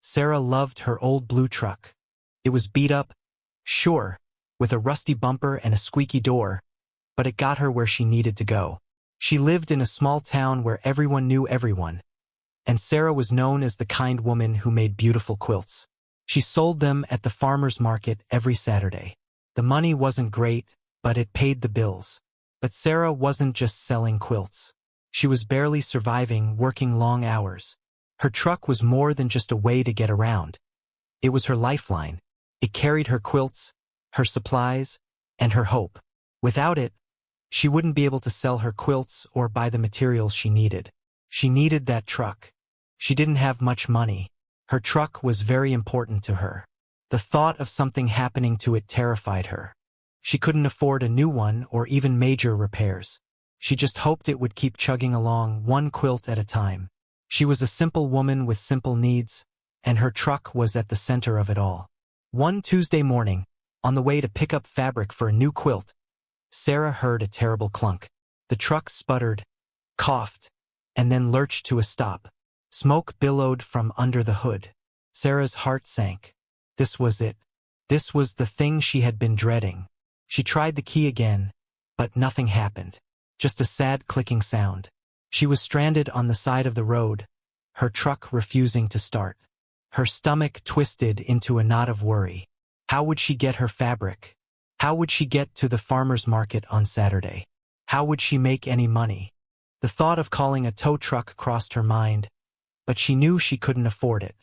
Sarah loved her old blue truck. It was beat up, sure, with a rusty bumper and a squeaky door, but it got her where she needed to go. She lived in a small town where everyone knew everyone, and Sarah was known as the kind woman who made beautiful quilts. She sold them at the farmer's market every Saturday. The money wasn't great, but it paid the bills. But Sarah wasn't just selling quilts. She was barely surviving, working long hours. Her truck was more than just a way to get around. It was her lifeline. It carried her quilts, her supplies, and her hope. Without it, she wouldn't be able to sell her quilts or buy the materials she needed. She needed that truck. She didn't have much money. Her truck was very important to her. The thought of something happening to it terrified her. She couldn't afford a new one or even major repairs. She just hoped it would keep chugging along, one quilt at a time. She was a simple woman with simple needs, and her truck was at the center of it all. One Tuesday morning, on the way to pick up fabric for a new quilt, Sarah heard a terrible clunk. The truck sputtered, coughed, and then lurched to a stop. Smoke billowed from under the hood. Sarah's heart sank. This was it. This was the thing she had been dreading. She tried the key again, but nothing happened. Just a sad clicking sound. She was stranded on the side of the road, her truck refusing to start. Her stomach twisted into a knot of worry. How would she get her fabric? How would she get to the farmer's market on Saturday? How would she make any money? The thought of calling a tow truck crossed her mind, but she knew she couldn't afford it.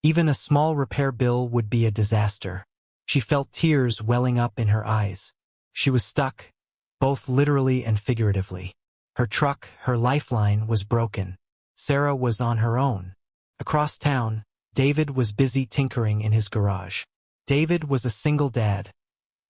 Even a small repair bill would be a disaster. She felt tears welling up in her eyes. She was stuck, both literally and figuratively. Her truck, her lifeline, was broken. Sarah was on her own. Across town, David was busy tinkering in his garage. David was a single dad,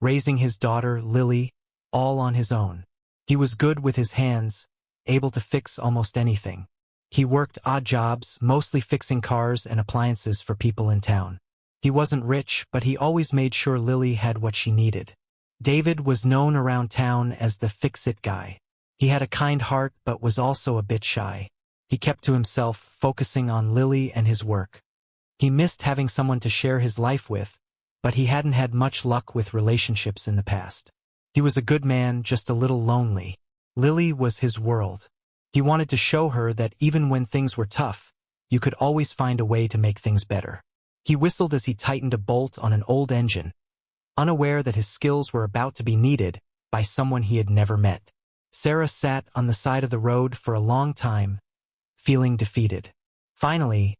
raising his daughter, Lily, all on his own. He was good with his hands, able to fix almost anything. He worked odd jobs, mostly fixing cars and appliances for people in town. He wasn't rich, but he always made sure Lily had what she needed. David was known around town as the fix-it guy. He had a kind heart but was also a bit shy. He kept to himself, focusing on Lily and his work. He missed having someone to share his life with, but he hadn't had much luck with relationships in the past. He was a good man, just a little lonely. Lily was his world. He wanted to show her that even when things were tough, you could always find a way to make things better. He whistled as he tightened a bolt on an old engine, unaware that his skills were about to be needed by someone he had never met. Sarah sat on the side of the road for a long time, feeling defeated. Finally,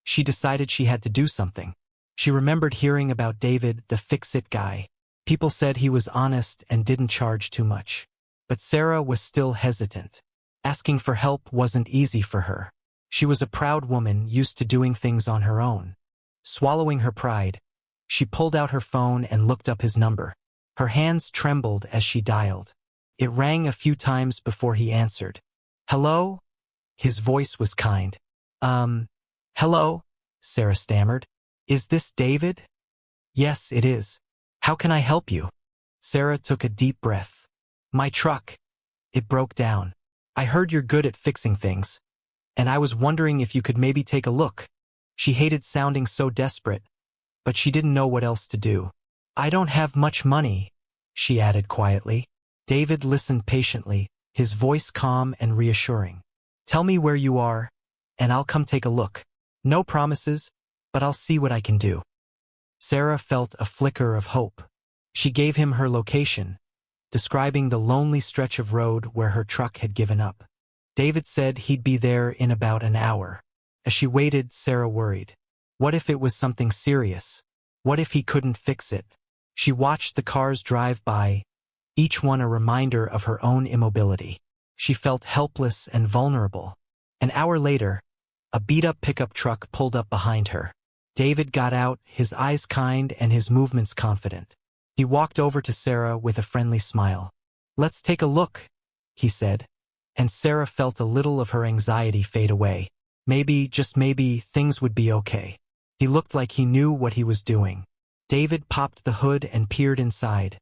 she decided she had to do something. She remembered hearing about David, the fix-it guy. People said he was honest and didn't charge too much. But Sarah was still hesitant. Asking for help wasn't easy for her. She was a proud woman used to doing things on her own. Swallowing her pride, she pulled out her phone and looked up his number. Her hands trembled as she dialed. It rang a few times before he answered. "Hello?" His voice was kind. Hello?" Sarah stammered. "Is this David?" "Yes, it is. How can I help you?" Sarah took a deep breath. "My truck. It broke down. I heard you're good at fixing things, and I was wondering if you could maybe take a look." She hated sounding so desperate, but she didn't know what else to do. "I don't have much money," she added quietly. David listened patiently, his voice calm and reassuring. "Tell me where you are, and I'll come take a look. No promises, but I'll see what I can do." Sarah felt a flicker of hope. She gave him her location, describing the lonely stretch of road where her truck had given up. David said he'd be there in about an hour. As she waited, Sarah worried. What if it was something serious? What if he couldn't fix it? She watched the cars drive by, each one a reminder of her own immobility. She felt helpless and vulnerable. An hour later, a beat-up pickup truck pulled up behind her. David got out, his eyes kind and his movements confident. He walked over to Sarah with a friendly smile. "Let's take a look," he said, and Sarah felt a little of her anxiety fade away. Maybe, just maybe, things would be okay. He looked like he knew what he was doing. David popped the hood and peered inside,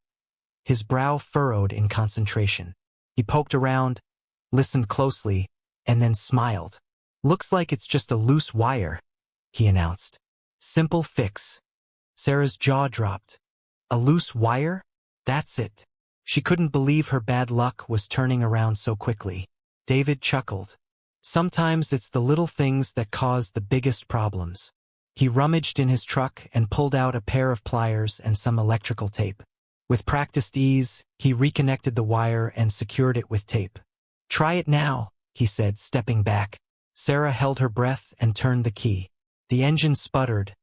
his brow furrowed in concentration. He poked around, listened closely, and then smiled. "Looks like it's just a loose wire," he announced. Simple fix. Sarah's jaw dropped. A loose wire? That's it. She couldn't believe her bad luck was turning around so quickly. David chuckled. Sometimes it's the little things that cause the biggest problems. He rummaged in his truck and pulled out a pair of pliers and some electrical tape. With practiced ease, he reconnected the wire and secured it with tape. "Try it now," he said, stepping back. Sarah held her breath and turned the key. The engine sputtered,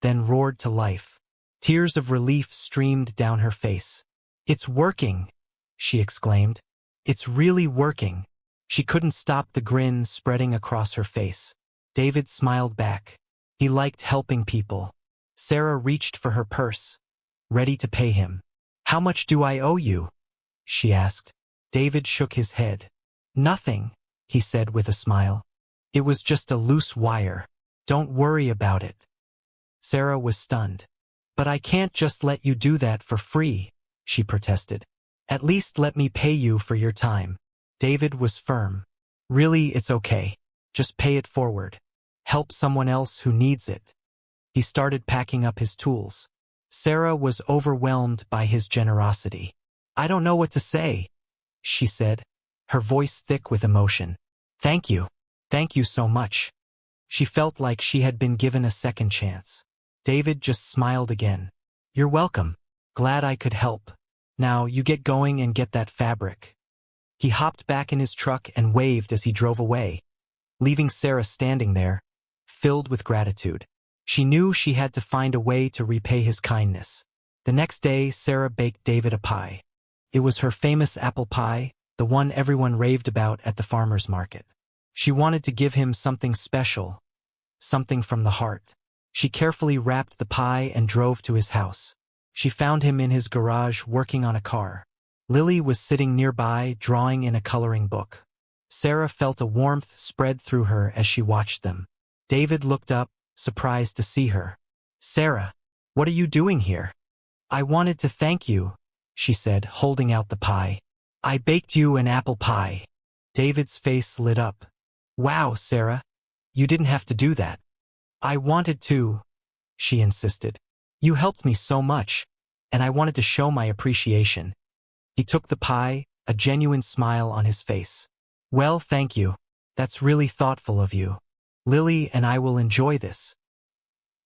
then roared to life. Tears of relief streamed down her face. "It's working," she exclaimed. "It's really working." She couldn't stop the grin spreading across her face. David smiled back. He liked helping people. Sarah reached for her purse, ready to pay him. "How much do I owe you?" she asked. David shook his head. "Nothing," he said with a smile. "It was just a loose wire. Don't worry about it." Sarah was stunned. "But I can't just let you do that for free," she protested. "At least let me pay you for your time." David was firm. "Really, it's okay. Just pay it forward. Help someone else who needs it." He started packing up his tools. Sarah was overwhelmed by his generosity. "I don't know what to say," she said, her voice thick with emotion. "Thank you. Thank you so much." She felt like she had been given a second chance. David just smiled again. "You're welcome. Glad I could help. Now you get going and get that fabric." He hopped back in his truck and waved as he drove away, leaving Sarah standing there, filled with gratitude. She knew she had to find a way to repay his kindness. The next day, Sarah baked David a pie. It was her famous apple pie, the one everyone raved about at the farmer's market. She wanted to give him something special, something from the heart. She carefully wrapped the pie and drove to his house. She found him in his garage working on a car. Lily was sitting nearby, drawing in a coloring book. Sarah felt a warmth spread through her as she watched them. David looked up, surprised to see her. "Sarah, what are you doing here?" "I wanted to thank you," she said, holding out the pie. "I baked you an apple pie." David's face lit up. "Wow, Sarah, you didn't have to do that." "I wanted to," she insisted. "You helped me so much, and I wanted to show my appreciation." He took the pie, a genuine smile on his face. "Well, thank you. That's really thoughtful of you. Lily and I will enjoy this."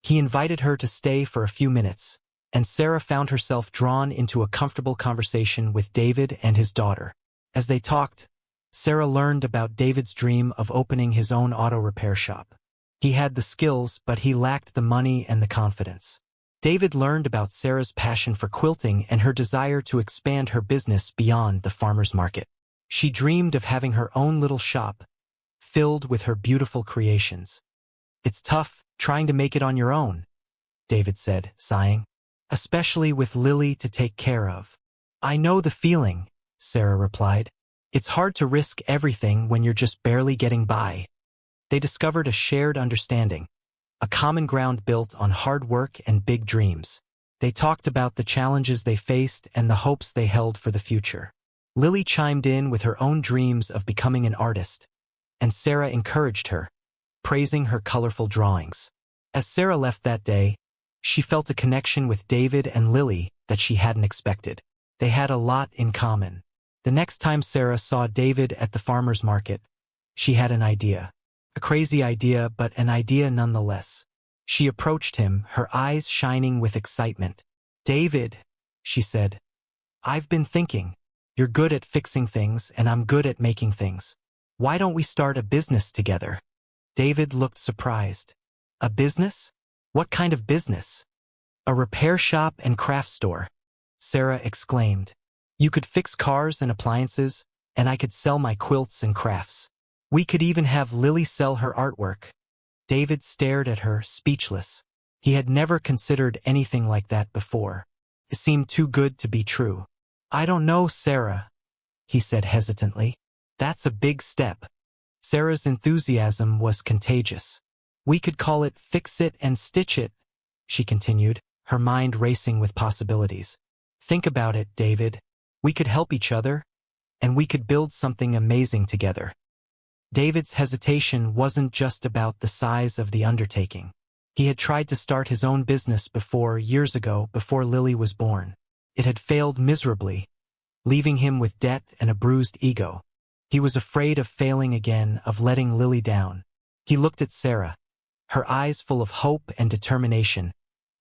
He invited her to stay for a few minutes, and Sarah found herself drawn into a comfortable conversation with David and his daughter. As they talked, Sarah learned about David's dream of opening his own auto repair shop. He had the skills, but he lacked the money and the confidence. David learned about Sarah's passion for quilting and her desire to expand her business beyond the farmer's market. She dreamed of having her own little shop, filled with her beautiful creations. "It's tough, trying to make it on your own," David said, sighing. "Especially with Lily to take care of." "I know the feeling," Sarah replied. "It's hard to risk everything when you're just barely getting by." They discovered a shared understanding, a common ground built on hard work and big dreams. They talked about the challenges they faced and the hopes they held for the future. Lily chimed in with her own dreams of becoming an artist, and Sarah encouraged her, praising her colorful drawings. As Sarah left that day, she felt a connection with David and Lily that she hadn't expected. They had a lot in common. The next time Sarah saw David at the farmer's market, she had an idea. A crazy idea, but an idea nonetheless. She approached him, her eyes shining with excitement. "David," she said, "I've been thinking. You're good at fixing things, and I'm good at making things. Why don't we start a business together?" David looked surprised. "A business? What kind of business?" "A repair shop and craft store," Sarah exclaimed. "You could fix cars and appliances, and I could sell my quilts and crafts. We could even have Lily sell her artwork." David stared at her, speechless. He had never considered anything like that before. It seemed too good to be true. "I don't know, Sarah," he said hesitantly. "That's a big step." Sarah's enthusiasm was contagious. "We could call it Fix It and Stitch It," she continued, her mind racing with possibilities. "Think about it, David. We could help each other, and we could build something amazing together." David's hesitation wasn't just about the size of the undertaking. He had tried to start his own business before, years ago, before Lily was born. It had failed miserably, leaving him with debt and a bruised ego. He was afraid of failing again, of letting Lily down. He looked at Sarah, her eyes full of hope and determination,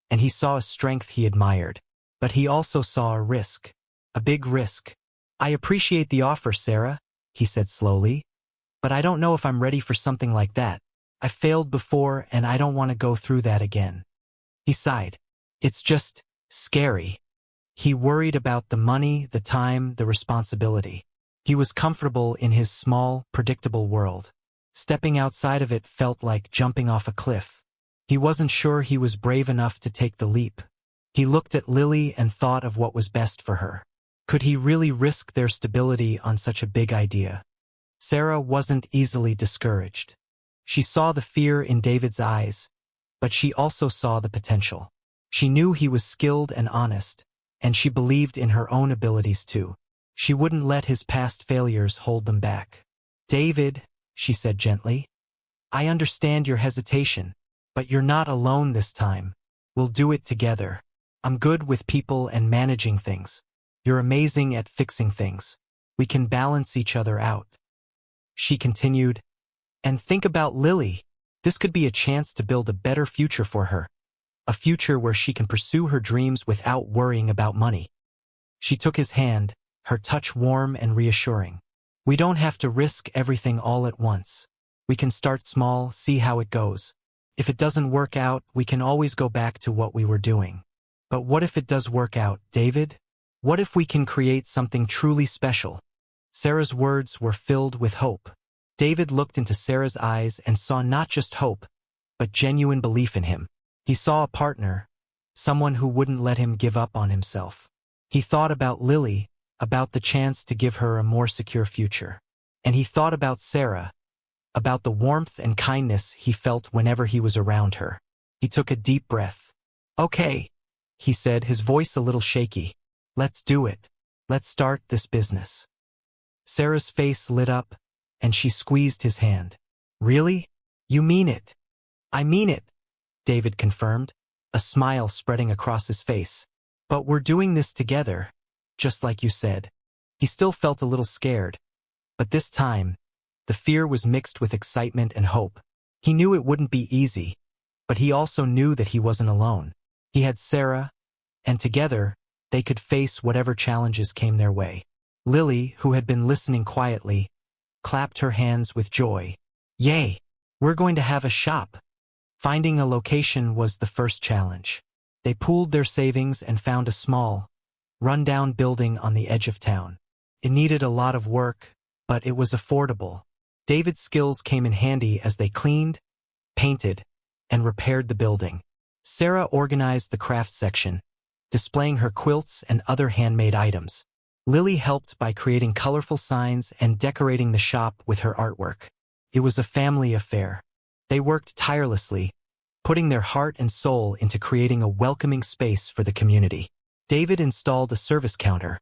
and he saw a strength he admired. But he also saw a risk, a big risk. "I appreciate the offer, Sarah," he said slowly, "but I don't know if I'm ready for something like that. I failed before and I don't want to go through that again." He sighed. "It's just scary." He worried about the money, the time, the responsibility. He was comfortable in his small, predictable world. Stepping outside of it felt like jumping off a cliff. He wasn't sure he was brave enough to take the leap. He looked at Lily and thought of what was best for her. Could he really risk their stability on such a big idea? Sarah wasn't easily discouraged. She saw the fear in David's eyes, but she also saw the potential. She knew he was skilled and honest, and she believed in her own abilities too. She wouldn't let his past failures hold them back. "David," she said gently, "I understand your hesitation, but you're not alone this time. We'll do it together. I'm good with people and managing things. You're amazing at fixing things. We can balance each other out." She continued, "And think about Lily. This could be a chance to build a better future for her. A future where she can pursue her dreams without worrying about money." She took his hand, her touch warm and reassuring. "We don't have to risk everything all at once. We can start small, see how it goes. If it doesn't work out, we can always go back to what we were doing. But what if it does work out, David? What if we can create something truly special?" Sarah's words were filled with hope. David looked into Sarah's eyes and saw not just hope, but genuine belief in him. He saw a partner, someone who wouldn't let him give up on himself. He thought about Lily, about the chance to give her a more secure future. And he thought about Sarah, about the warmth and kindness he felt whenever he was around her. He took a deep breath. "Okay," he said, his voice a little shaky. "Let's do it. Let's start this business." Sarah's face lit up, and she squeezed his hand. "Really? You mean it?" "I mean it," David confirmed, a smile spreading across his face. "But we're doing this together, just like you said." He still felt a little scared, but this time, the fear was mixed with excitement and hope. He knew it wouldn't be easy, but he also knew that he wasn't alone. He had Sarah, and together, they could face whatever challenges came their way. Lily, who had been listening quietly, clapped her hands with joy. "Yay! We're going to have a shop." Finding a location was the first challenge. They pooled their savings and found a small, run-down building on the edge of town. It needed a lot of work, but it was affordable. David's skills came in handy as they cleaned, painted, and repaired the building. Sarah organized the craft section, displaying her quilts and other handmade items. Lily helped by creating colorful signs and decorating the shop with her artwork. It was a family affair. They worked tirelessly, putting their heart and soul into creating a welcoming space for the community. David installed a service counter,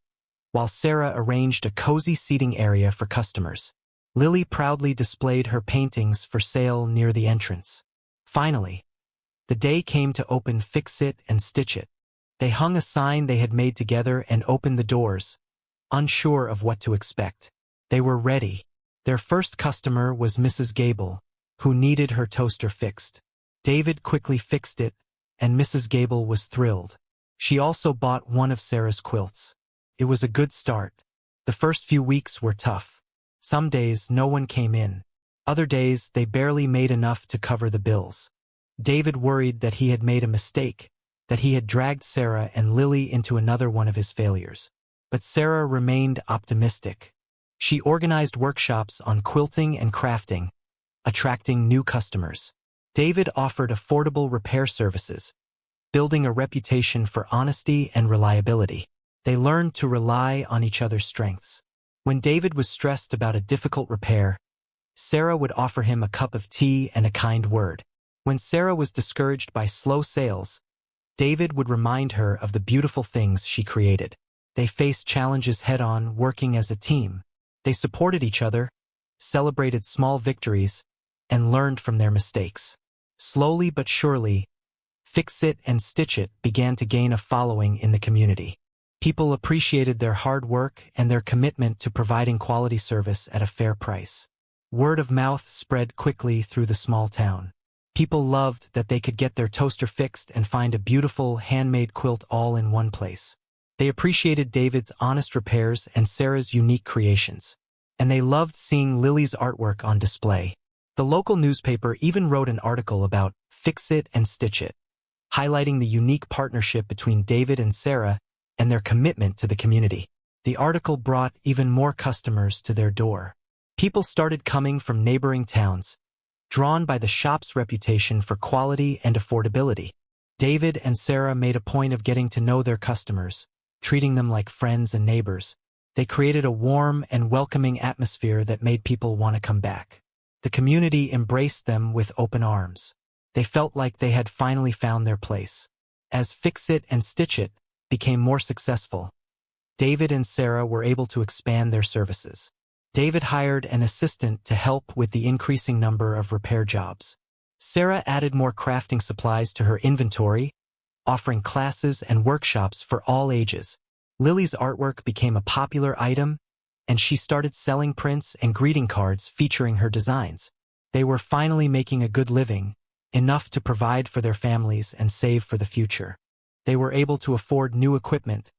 while Sarah arranged a cozy seating area for customers. Lily proudly displayed her paintings for sale near the entrance. Finally, the day came to open Fix It and Stitch It. They hung a sign they had made together and opened the doors, unsure of what to expect. They were ready. Their first customer was Mrs. Gable, who needed her toaster fixed. David quickly fixed it, and Mrs. Gable was thrilled. She also bought one of Sarah's quilts. It was a good start. The first few weeks were tough. Some days no one came in. Other days they barely made enough to cover the bills. David worried that he had made a mistake, that he had dragged Sarah and Lily into another one of his failures. But Sarah remained optimistic. She organized workshops on quilting and crafting, attracting new customers. David offered affordable repair services, building a reputation for honesty and reliability. They learned to rely on each other's strengths. When David was stressed about a difficult repair, Sarah would offer him a cup of tea and a kind word. When Sarah was discouraged by slow sales, David would remind her of the beautiful things she created. They faced challenges head-on, working as a team. They supported each other, celebrated small victories, and learned from their mistakes. Slowly but surely, Fix It and Stitch It began to gain a following in the community. People appreciated their hard work and their commitment to providing quality service at a fair price. Word of mouth spread quickly through the small town. People loved that they could get their toaster fixed and find a beautiful handmade quilt all in one place. They appreciated David's honest repairs and Sarah's unique creations. And they loved seeing Lily's artwork on display. The local newspaper even wrote an article about Fix It and Stitch It, highlighting the unique partnership between David and Sarah and their commitment to the community. The article brought even more customers to their door. People started coming from neighboring towns, drawn by the shop's reputation for quality and affordability. David and Sarah made a point of getting to know their customers, treating them like friends and neighbors. They created a warm and welcoming atmosphere that made people want to come back. The community embraced them with open arms. They felt like they had finally found their place. As Fix It and Stitch It became more successful, David and Sarah were able to expand their services. David hired an assistant to help with the increasing number of repair jobs. Sarah added more crafting supplies to her inventory, offering classes and workshops for all ages. Lily's artwork became a popular item, and she started selling prints and greeting cards featuring her designs. They were finally making a good living, enough to provide for their families and save for the future. They were able to afford new equipment,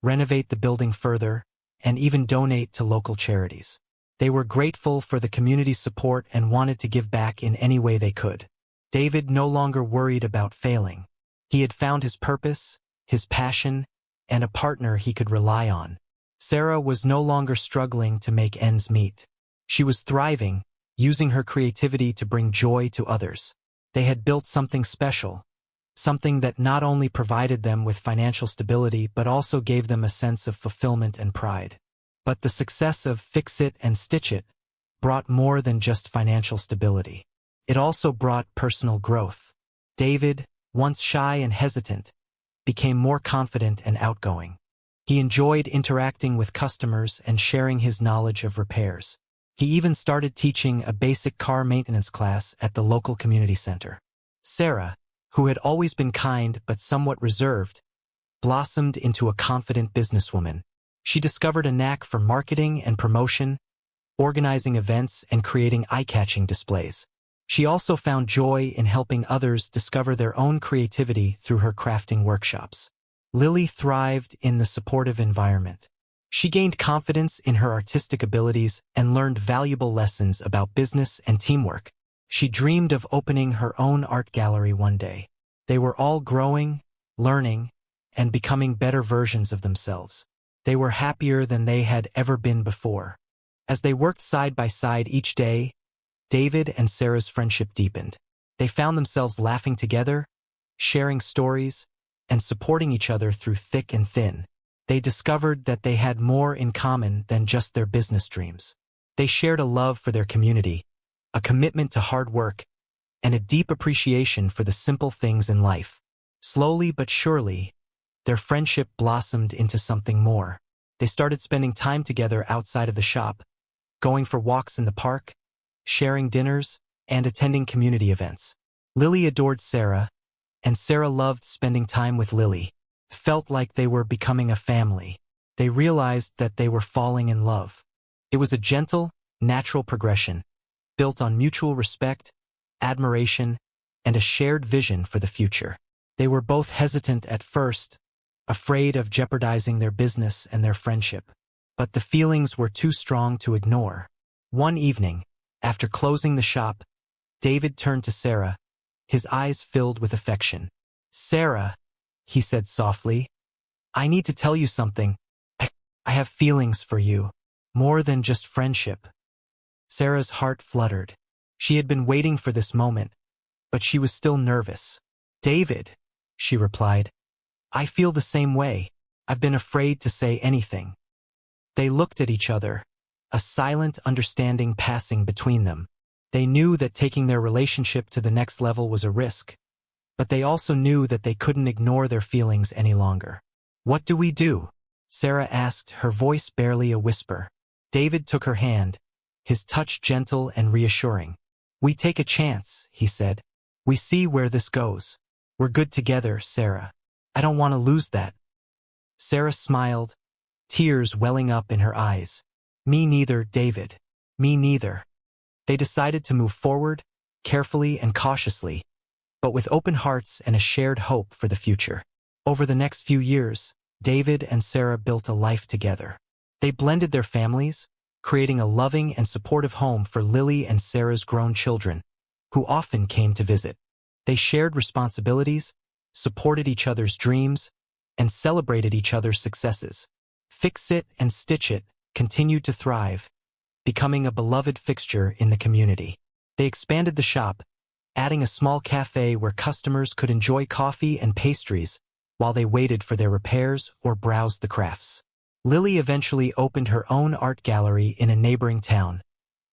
renovate the building further, and even donate to local charities. They were grateful for the community's support and wanted to give back in any way they could. David no longer worried about failing. He had found his purpose, his passion, and a partner he could rely on. Sarah was no longer struggling to make ends meet. She was thriving, using her creativity to bring joy to others. They had built something special, something that not only provided them with financial stability but also gave them a sense of fulfillment and pride. But the success of Fix It and Stitch It brought more than just financial stability. It also brought personal growth. David, once shy and hesitant, became more confident and outgoing. He enjoyed interacting with customers and sharing his knowledge of repairs. He even started teaching a basic car maintenance class at the local community center. Sarah, who had always been kind but somewhat reserved, blossomed into a confident businesswoman. She discovered a knack for marketing and promotion, organizing events and creating eye-catching displays. She also found joy in helping others discover their own creativity through her crafting workshops. Lily thrived in the supportive environment. She gained confidence in her artistic abilities and learned valuable lessons about business and teamwork. She dreamed of opening her own art gallery one day. They were all growing, learning, and becoming better versions of themselves. They were happier than they had ever been before. As they worked side by side each day, David and Sarah's friendship deepened. They found themselves laughing together, sharing stories, and supporting each other through thick and thin. They discovered that they had more in common than just their business dreams. They shared a love for their community, a commitment to hard work, and a deep appreciation for the simple things in life. Slowly but surely, their friendship blossomed into something more. They started spending time together outside of the shop, going for walks in the park, sharing dinners, and attending community events. Lily adored Sarah, and Sarah loved spending time with Lily. It felt like they were becoming a family. They realized that they were falling in love. It was a gentle, natural progression, built on mutual respect, admiration, and a shared vision for the future. They were both hesitant at first, afraid of jeopardizing their business and their friendship. But the feelings were too strong to ignore. One evening, after closing the shop, David turned to Sarah, his eyes filled with affection. "Sarah," he said softly, "I need to tell you something. I have feelings for you, more than just friendship." Sarah's heart fluttered. She had been waiting for this moment, but she was still nervous. "David," she replied, "I feel the same way. I've been afraid to say anything." They looked at each other, a silent understanding passing between them. They knew that taking their relationship to the next level was a risk, but they also knew that they couldn't ignore their feelings any longer. "What do we do?" Sarah asked, her voice barely a whisper. David took her hand, his touch gentle and reassuring. "We take a chance," he said. We see where this goes. We're good together, Sarah. I don't want to lose that. Sarah smiled, tears welling up in her eyes. Me neither, David. Me neither. They decided to move forward, carefully and cautiously, but with open hearts and a shared hope for the future. Over the next few years, David and Sarah built a life together. They blended their families, creating a loving and supportive home for Lily and Sarah's grown children, who often came to visit. They shared responsibilities, supported each other's dreams, and celebrated each other's successes. Fix It and Stitch It continued to thrive, becoming a beloved fixture in the community. They expanded the shop, adding a small cafe where customers could enjoy coffee and pastries while they waited for their repairs or browsed the crafts. Lily eventually opened her own art gallery in a neighboring town,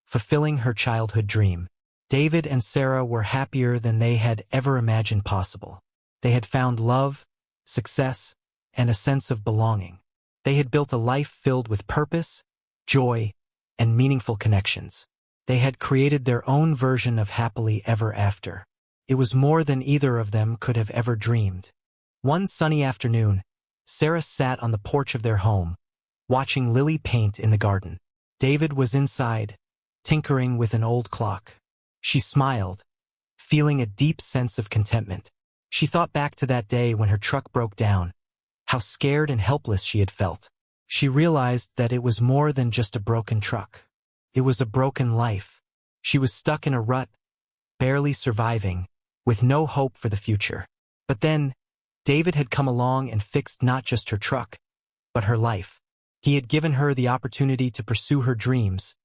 fulfilling her childhood dream. David and Sarah were happier than they had ever imagined possible. They had found love, success, and a sense of belonging. They had built a life filled with purpose, joy, and meaningful connections. They had created their own version of happily ever after. It was more than either of them could have ever dreamed. One sunny afternoon, Sarah sat on the porch of their home, watching Lily paint in the garden. David was inside, tinkering with an old clock. She smiled, feeling a deep sense of contentment. She thought back to that day when her truck broke down, how scared and helpless she had felt. She realized that it was more than just a broken truck. It was a broken life. She was stuck in a rut, barely surviving, with no hope for the future. But then, David had come along and fixed not just her truck, but her life. He had given her the opportunity to pursue her dreams,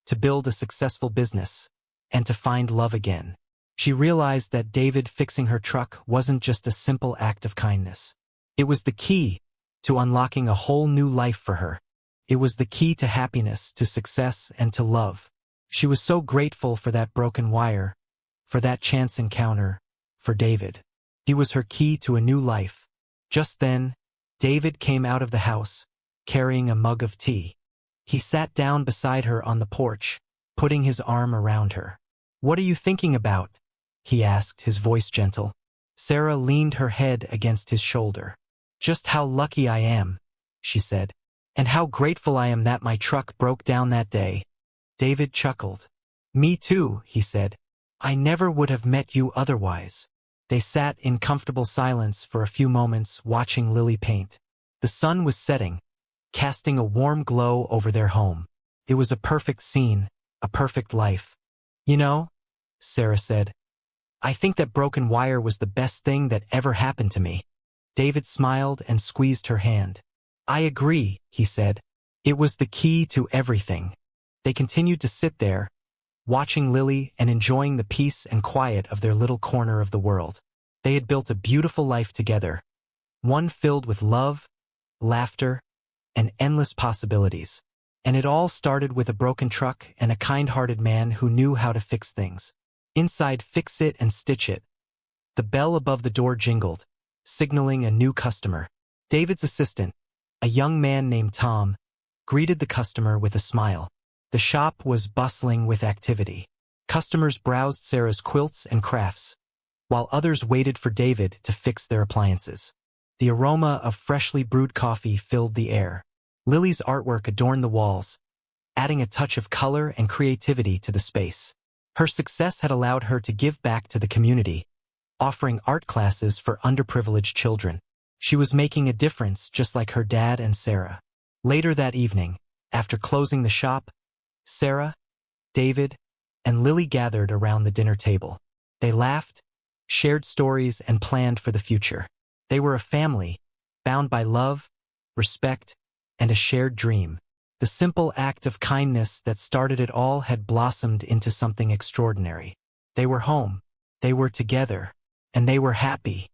to build a successful business, and to find love again. She realized that David fixing her truck wasn't just a simple act of kindness. It was the key to unlocking a whole new life for her. It was the key to happiness, to success, and to love. She was so grateful for that broken wire, for that chance encounter, for David. He was her key to a new life. Just then, David came out of the house, carrying a mug of tea. He sat down beside her on the porch, putting his arm around her. "What are you thinking about?" he asked, his voice gentle. Sarah leaned her head against his shoulder. "Just how lucky I am," she said. "And how grateful I am that my truck broke down that day." David chuckled. "Me too," he said. "I never would have met you otherwise." They sat in comfortable silence for a few moments, watching Lily paint. The sun was setting, casting a warm glow over their home. It was a perfect scene, a perfect life. "You know," Sarah said, "I think that broken wire was the best thing that ever happened to me." David smiled and squeezed her hand. "I agree," he said. "It was the key to everything." They continued to sit there, watching Lily and enjoying the peace and quiet of their little corner of the world. They had built a beautiful life together, one filled with love, laughter, and endless possibilities. And it all started with a broken truck and a kind-hearted man who knew how to fix things. Inside Fix It and Stitch It, the bell above the door jingled, signaling a new customer. David's assistant, a young man named Tom, greeted the customer with a smile. The shop was bustling with activity. Customers browsed Sarah's quilts and crafts, while others waited for David to fix their appliances. The aroma of freshly brewed coffee filled the air. Lily's artwork adorned the walls, adding a touch of color and creativity to the space. Her success had allowed her to give back to the community, offering art classes for underprivileged children. She was making a difference just like her dad and Sarah. Later that evening, after closing the shop, Sarah, David, and Lily gathered around the dinner table. They laughed, shared stories, and planned for the future. They were a family, bound by love, respect, and a shared dream. The simple act of kindness that started it all had blossomed into something extraordinary. They were home, they were together, and they were happy.